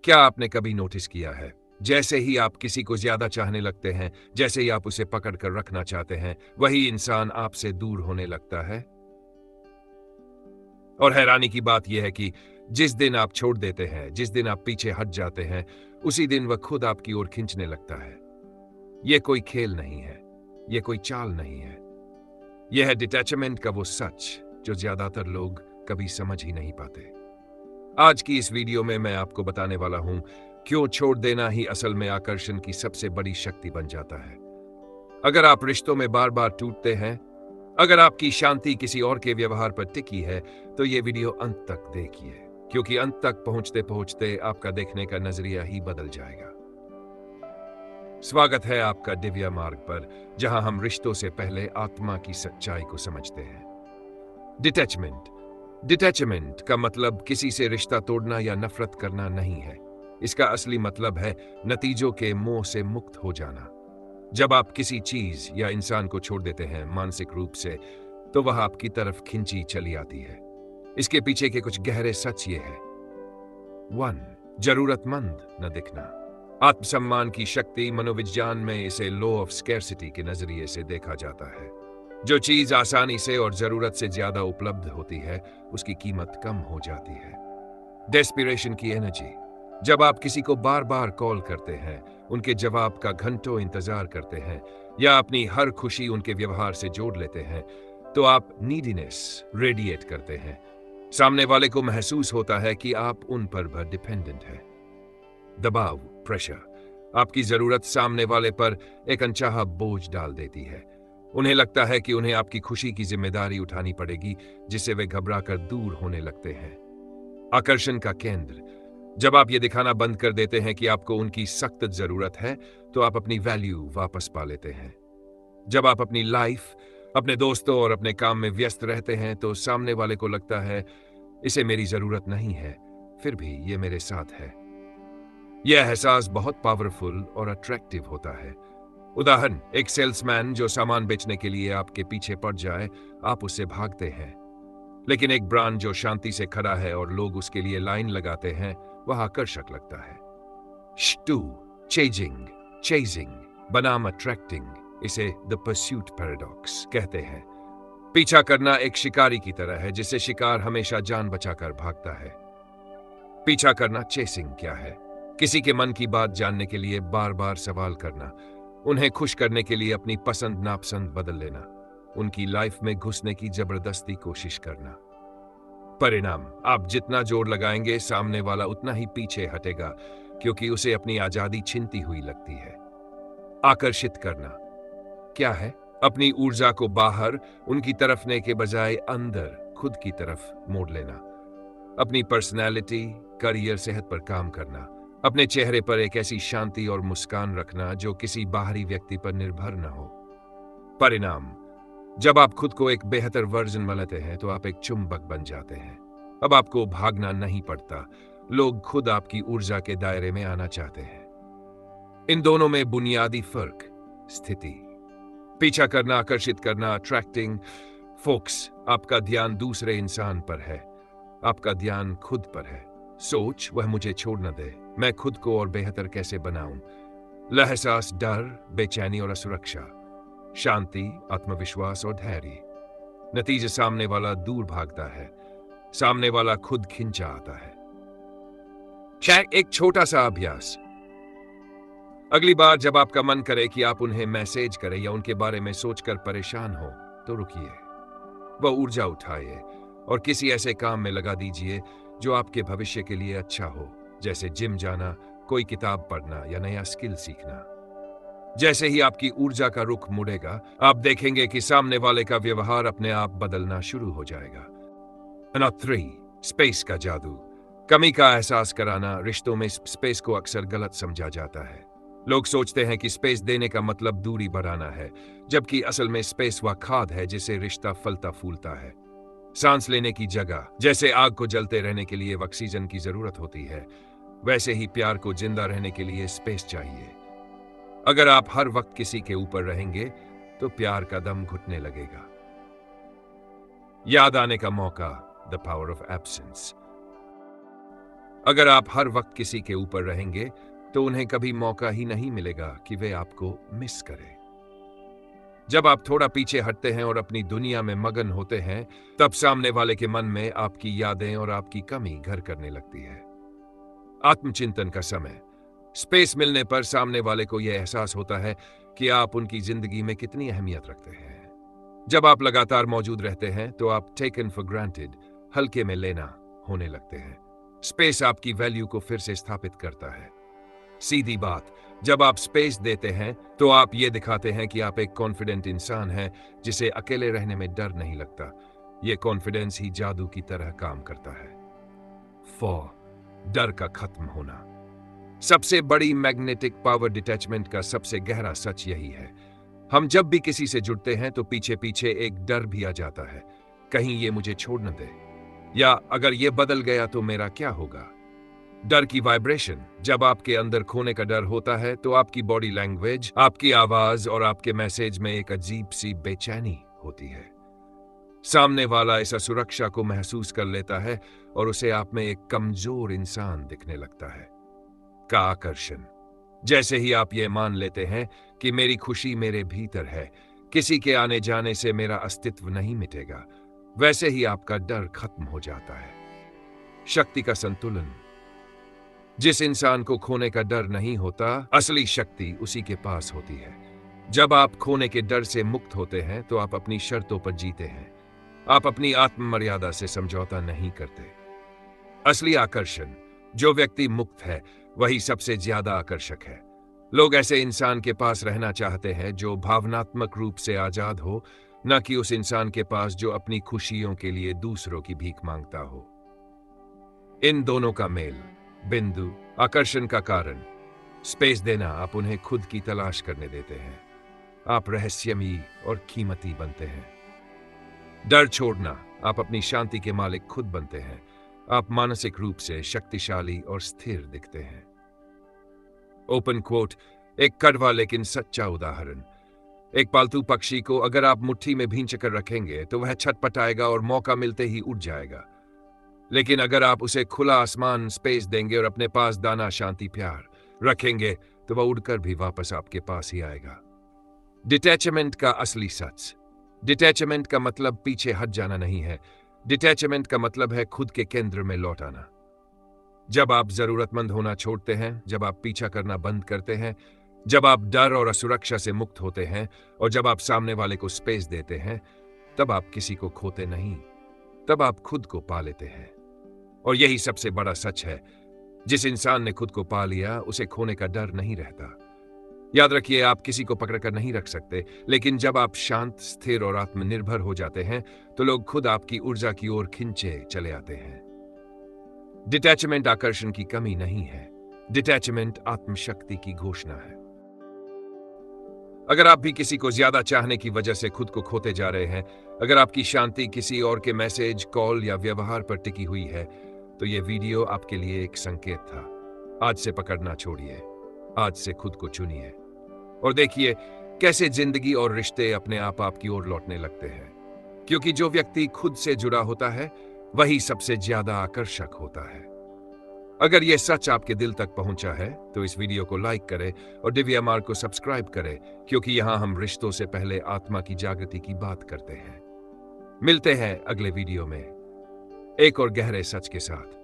क्या आपने कभी नोटिस किया है, जैसे ही आप किसी को ज्यादा चाहने लगते हैं, जैसे ही आप उसे पकड़ कर रखना चाहते हैं, वही इंसान आपसे दूर होने लगता है? और हैरानी की बात यह है कि जिस दिन आप छोड़ देते हैं, जिस दिन आप पीछे हट जाते हैं, उसी दिन वह खुद आपकी ओर खींचने लगता है। यह कोई खेल नहीं है, यह कोई चाल नहीं है। यह है डिटैचमेंट का वो सच जो ज्यादातर लोग कभी समझ ही नहीं पाते। आज की इस वीडियो में मैं आपको बताने वाला हूं क्यों छोड़ देना ही असल में आकर्षण की सबसे बड़ी शक्ति बन जाता है। अगर आप रिश्तों में बार बार टूटते हैं, अगर आपकी शांति किसी और के व्यवहार पर टिकी है, तो ये वीडियो अंत तक देखिए, क्योंकि अंत तक पहुंचते पहुंचते आपका देखने का नजरिया ही बदल जाएगा। स्वागत है आपका दिव्य मार्ग पर, जहां हम रिश्तों से पहले आत्मा की सच्चाई को समझते हैं। डिटैचमेंट। डिटैचमेंट का मतलब किसी से रिश्ता तोड़ना या नफरत करना नहीं है। इसका असली मतलब है नतीजों के मोह से मुक्त हो जाना। जब आप किसी चीज या इंसान को छोड़ देते हैं मानसिक रूप से, तो वह आपकी तरफ खिंची चली आती है। इसके पीछे के कुछ गहरे सच ये है। 1. जरूरतमंद न दिखना। आत्मसम्मान की शक्ति, मनोविज्ञान में इसे लॉ ऑफ स्कैर्सिटी के नजरिए से देखा जाता है। जो चीज आसानी से और जरूरत से ज्यादा उपलब्ध होती है, उसकी कीमत कम हो जाती है। डेस्पिरेशन की एनर्जी। जब आप किसी को बार बार कॉल करते हैं, उनके जवाब का घंटों इंतजार करते हैं, या अपनी हर खुशी उनके व्यवहार से जोड़ लेते हैं, तो आप नीडीनेस रेडिएट करते हैं। सामने वाले को महसूस होता है कि आप उन पर डिपेंडेंट हैं। दबाव, प्रेशर। आपकी जरूरत सामने वाले पर एक अनचाहा बोझ डाल देती है। उन्हें लगता है कि उन्हें आपकी खुशी की जिम्मेदारी उठानी पड़ेगी, जिससे वे घबराकर दूर होने लगते हैं। आकर्षण का केंद्र। जब आप ये दिखाना बंद कर देते हैं कि आपको उनकी सख्त जरूरत है, तो आप अपनी वैल्यू वापस पा लेते हैं। जब आप अपनी लाइफ, अपने दोस्तों और अपने काम में व्यस्त रहते हैं, तो सामने वाले को लगता है इसे मेरी जरूरत नहीं है, फिर भी ये मेरे साथ है। यह एहसास बहुत पावरफुल और अट्रैक्टिव होता है। उदाहरण, एक सेल्समैन जो सामान बेचने के लिए आपके पीछे पड़ जाए, आप उससे भागते हैं। लेकिन एक ब्रांड जो शांति से खड़ा है और लोग उसके लिए लाइन लगाते हैं, वह आकर्षक लगता है। 2. चेजिंग, चेजिंग बनाम अट्रैक्टिंग। इसे द परस्यूट पैराडॉक्स कहते हैं। पीछा करना एक शिकारी की तरह है, जिससे शिकार हमेशा जान बचाकर भागता है। पीछा करना, चेसिंग क्या है? किसी के मन की बात जानने के लिए बार बार सवाल करना, उन्हें खुश करने के लिए अपनी पसंद नापसंद बदल लेना, उनकी लाइफ में घुसने की जबरदस्ती कोशिश करना। परिणाम, आप जितना जोर लगाएंगे, सामने वाला उतना ही पीछे हटेगा, क्योंकि उसे अपनी आजादी छिनती हुई लगती है। आकर्षित करना क्या है? अपनी ऊर्जा को बाहर उनकी तरफ ने के बजाय अंदर खुद की तरफ मोड़ लेना। अपनी पर्सनैलिटी, करियर, सेहत पर काम करना। अपने चेहरे पर एक ऐसी शांति और मुस्कान रखना जो किसी बाहरी व्यक्ति पर निर्भर न हो। परिणाम, जब आप खुद को एक बेहतर वर्जन बनाते हैं, तो आप एक चुंबक बन जाते हैं। अब आपको भागना नहीं पड़ता, लोग खुद आपकी ऊर्जा के दायरे में आना चाहते हैं। इन दोनों में बुनियादी फर्क, स्थिति। पीछा करना, आकर्षित करना, अट्रैक्टिंग। फोकस, आपका ध्यान दूसरे इंसान पर है, आपका ध्यान खुद पर है। सोच, वह मुझे छोड़ न दे, मैं खुद को और बेहतर कैसे बनाऊं। लहसास, डर, बेचैनी और असुरक्षा। शांति, आत्मविश्वास और धैर्य। नतीजे, सामने वाला दूर भागता है, सामने वाला खुद खिंचा आता है। एक छोटा सा अभ्यास। अगली बार जब आपका मन करे कि आप उन्हें मैसेज करें या उनके बारे में सोचकर परेशान हो, तो रुकिए, वह ऊर्जा उठाइए और किसी ऐसे काम में लगा दीजिए जो आपके भविष्य के लिए अच्छा हो, जैसे जिम जाना, कोई किताब पढ़ना या नया स्किल सीखना। जैसे ही आपकी ऊर्जा का रुख मुड़ेगा, आप देखेंगे कि सामने वाले का व्यवहार अपने आप बदलना शुरू हो जाएगा। 3. स्पेस का जादू। कमी का एहसास कराना। रिश्तों में स्पेस को अक्सर गलत समझा जाता है। लोग सोचते हैं कि स्पेस देने का मतलब दूरी बढ़ाना है, जबकि असल में स्पेस वह खाद है जिससे रिश्ता फलता फूलता है। सांस लेने की जगह। जैसे आग को जलते रहने के लिए ऑक्सीजन की जरूरत होती है, वैसे ही प्यार को जिंदा रहने के लिए स्पेस चाहिए। अगर आप हर वक्त किसी के ऊपर रहेंगे, तो प्यार का दम घुटने लगेगा। याद आने का मौका, द पावर ऑफ एब्सेंस। अगर आप हर वक्त किसी के ऊपर रहेंगे तो उन्हें कभी मौका ही नहीं मिलेगा कि वे आपको मिस करें। जब आप थोड़ा पीछे हटते हैं और अपनी दुनिया में मगन होते हैं, तब सामने वाले के मन में आपकी यादें और आपकी कमी घर करने लगती है। आत्मचिंतन का समय। स्पेस मिलने पर सामने वाले को यह एहसास होता है कि आप उनकी जिंदगी में कितनी अहमियत रखते हैं। जब आप लगातार मौजूद रहते हैं तो आप टेकन फॉर ग्रांटेड, हल्के में लेना होने लगते हैं। स्पेस आपकी वैल्यू को फिर से स्थापित करता है। सीधी बात, जब आप स्पेस देते हैं तो आप ये दिखाते हैं कि आप एक कॉन्फिडेंट इंसान हैं जिसे अकेले रहने में डर नहीं लगता। ये कॉन्फिडेंस ही जादू की तरह काम करता है। 4. डर का खत्म होना। सबसे बड़ी मैग्नेटिक पावर डिटैचमेंट का सबसे गहरा सच यही है। हम जब भी किसी से जुड़ते हैं तो पीछे पीछे एक डर भी आ जाता है, कहीं ये मुझे छोड़ न दे, या अगर ये बदल गया तो मेरा क्या होगा। डर की वाइब्रेशन। जब आपके अंदर खोने का डर होता है तो आपकी बॉडी लैंग्वेज, आपकी आवाज और आपके मैसेज में एक अजीब सी बेचैनी होती है। सामने वाला इस असुरक्षा को महसूस कर लेता है और उसे आप में एक कमजोर इंसान दिखने लगता है। का आकर्षण। जैसे ही आप ये मान लेते हैं कि मेरी खुशी मेरे भीतर है, किसी के आने जाने से मेरा अस्तित्व नहीं मिटेगा, वैसे ही आपका डर खत्म हो जाता है। शक्ति का संतुलन। जिस इंसान को खोने का डर नहीं होता, असली शक्ति उसी के पास होती है। जब आप खोने के डर से मुक्त होते हैं तो आप अपनी शर्तों पर जीते हैं। आप अपनी आत्म मर्यादा से समझौता नहीं करते। असली आकर्षण। जो व्यक्ति मुक्त है वही सबसे ज्यादा आकर्षक है। लोग ऐसे इंसान के पास रहना चाहते हैं जो भावनात्मक रूप से आजाद हो, न कि उस इंसान के पास जो अपनी खुशियों के लिए दूसरों की भीख मांगता हो। इन दोनों का मेल बिंदु। आकर्षण का कारण। स्पेस देना। आप उन्हें खुद की तलाश करने देते हैं। आप रहस्यमयी और कीमती बनते हैं। डर छोड़ना। आप अपनी शांति के मालिक खुद बनते हैं। आप मानसिक रूप से शक्तिशाली और स्थिर दिखते हैं। Open quote. एक कड़वा लेकिन सच्चा उदाहरण। एक पालतू पक्षी को अगर आप मुट्ठी में भींच कर रखेंगे तो वह छटपटाएगा और मौका मिलते ही उड़ जाएगा। लेकिन अगर आप उसे खुला आसमान, स्पेस देंगे और अपने पास दाना, शांति, प्यार रखेंगे तो वह उड़कर भी वापस आपके पास ही आएगा। डिटैचमेंट का असली सच। डिटैचमेंट का मतलब पीछे हट जाना नहीं है। डिटैचमेंट का मतलब है खुद के केंद्र में लौट आना। जब आप जरूरतमंद होना छोड़ते हैं, जब आप पीछा करना बंद करते हैं, जब आप डर और असुरक्षा से मुक्त होते हैं और जब आप सामने वाले को स्पेस देते हैं, तब आप किसी को खोते नहीं, तब आप खुद को पा लेते हैं। और यही सबसे बड़ा सच है। जिस इंसान ने खुद को पा लिया उसे खोने का डर नहीं रहता। याद रखिए, आप किसी को पकड़ कर नहीं रख सकते, लेकिन जब आप शांत, स्थिर और आत्मनिर्भर हो जाते हैं तो लोग खुद आपकी ऊर्जा की ओर खिंचे चले आते हैं। डिटैचमेंट आकर्षण की कमी नहीं है। डिटैचमेंट आत्मशक्ति की घोषणा है। अगर आप भी किसी को ज्यादा चाहने की वजह से खुद को खोते जा रहे हैं, अगर आपकी शांति किसी और के मैसेज, कॉल या व्यवहार पर टिकी हुई है, तो यह वीडियो आपके लिए एक संकेत था। आज से पकड़ना छोड़िए, आज से खुद को चुनिए और देखिए कैसे जिंदगी और रिश्ते अपने आप आपकी ओर लौटने लगते हैं। क्योंकि जो व्यक्ति खुद से जुड़ा होता है वही सबसे ज्यादा आकर्षक होता है। अगर यह सच आपके दिल तक पहुंचा है तो इस वीडियो को लाइक करें और दिव्या मार्ग को सब्सक्राइब करें, क्योंकि यहां हम रिश्तों से पहले आत्मा की जागृति की बात करते हैं। मिलते हैं अगले वीडियो में एक और गहरे सच के साथ।